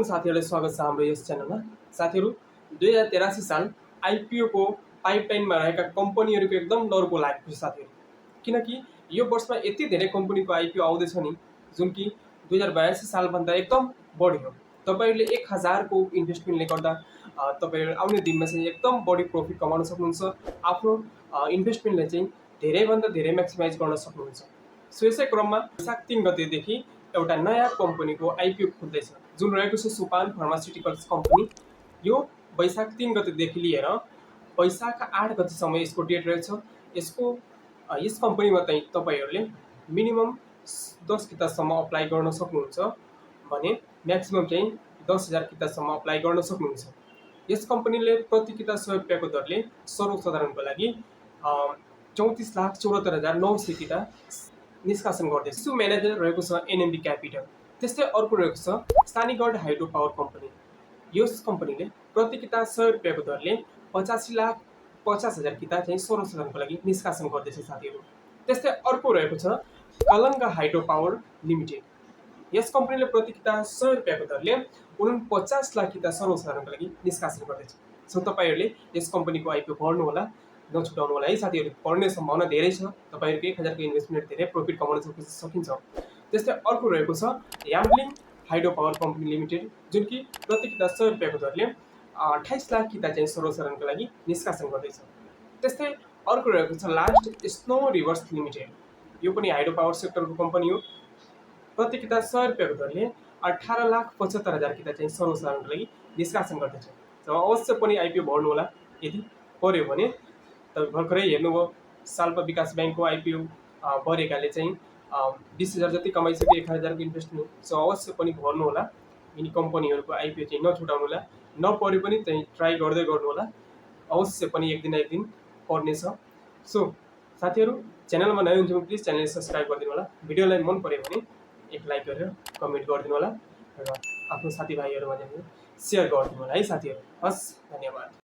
साथीहरुलाई स्वागत छ हाम्रो यस च्यानलमा। साथीहरु 2083 साल आईपीओ को पाइपलाइनमा रहेका कम्पनीहरुको एकदम डरको लागेको छ साथीहरु। किनकि यो वर्षमा यति धेरै कम्पनीको आईपीओ आउँदैछ नि जुन कि 2082 साल भन्दा एकदम बढी हो। तपाईहरुले 1000 को इन्भेस्टमेन्टले गर्दा तपाईहरु आउने दिनमा चाहिँ एकदम बढी प्रफिट कमाउन सक्नुहुन्छ। आफ्नो इन्भेस्टमेन्टलाई चाहिँ धेरै भन्दा धेरै म्याक्सिमाइज गर्न सक्नुहुन्छ। सो यसै क्रममा वैशाख 3 गतेदेखि एउटा नयाँ कम्पनीको आईपीओ खुल्दैछ जुन रहेको छ सोपान फार्मास्युटिकल्स कम्पनी। यो वैशाख 3 गतेदेखि लिएर वैशाख 8 गतेसम्म यसको डेट रहेछ। यस कम्पनीमा चाहिँ तपाईहरुले मिनिमम 10 कितासम्म अप्लाई गर्न सक्नुहुन्छ भने म्याक्सिमम चाहिँ 10,000 कितासम्म अप्लाई गर्न सक्नुहुन्छ। यस कम्पनीले प्रति किता 100 रुपैयाँको दरले सर्वसाधारणको लागि 34,74,900 किता निष्कासन गर्दैछ। यसको म्यानेजर रहेको छ एनएमबी क्यापिटल। त्यस्तै अर्को रहेको छ स्थानीगढ हाइड्रो पावर कम्पनी। यस कम्पनीले प्रति किता 100 रुपैयाँको दरले 85,50,000 किता चाहिँ सर्वसाधारणको लागि निष्कासन गर्दैछ साथीहरु। त्यस्तै अर्को रहेको छ कलङ्गा हाइड्रो पावर लिमिटेड। यस कम्पनीले प्रति किता 100 रुपैयाँको दरले 49 लाख किता सर्वसाधारणको लागि निष्कासन गर्दैछ। सो तपाईहरुले यस कम्पनीको आईपीओ भर्नु होला, नछुटाउनु होला है साथीहरु। भर्ने सम्भावना धेरै छ। तपाईहरुको 1000 को इन्भेस्टमेन्ट धेरै प्रफिट कमाउन सकिन्छ। त्यस्तै अर्को रहेको छ याम्बलिङ हाइड्रो पावर कम्पनी लिमिटेड जुन कि प्रति किता 100 रुपैयाँको दरले 28 लाख किता चाहिँ सर्वसाधारणको लागि निष्कासन गर्दैछ। त्यस्तै अर्को रहेको छ लास्ट स्नो रिभर्स लिमिटेड। यो पनि हाइड्रो पावर सेक्टरको कम्पनी हो। प्रति किता 100 रुपैयाँको दरले 18,75,000 किता चाहिँ सर्वसाधारणको लागि निष्कासन गर्दैछ। र अवश्य पनि आईपीओ भर्नु होला। यदि पर्यो भने तपाईं भर्खरै हेर्नुभयो साल्पा विकास बैंकको आईपीओ भरेकाले चाहिँ 20,000 जति कमाइसक्यो 1000 को इन्भेस्टमेन्ट। सो अवश्य पनि भर्नु होला। यिनी कम्पनीहरुको आईपीओ चाहिँ नछुटाउनु होला। नपर्यो पनि चाहिँ ट्राई गर्दै गर्नु होला। अवश्य पनि एक दिन पर्नेछ। सो साथीहरु च्यानलमा नयाँ हुनुहुन्छ भने प्लिज च्यानललाई सब्स्क्राइब गरिदिनु होला। भिडियोलाई मन पर्यो भने एक लाइक गरेर कमेन्ट गरिदिनु होला र आफ्नो साथीभाइहरुमा चाहिँ शेयर गरिदिनु होला है साथीहरु। हस्, धन्यवाद।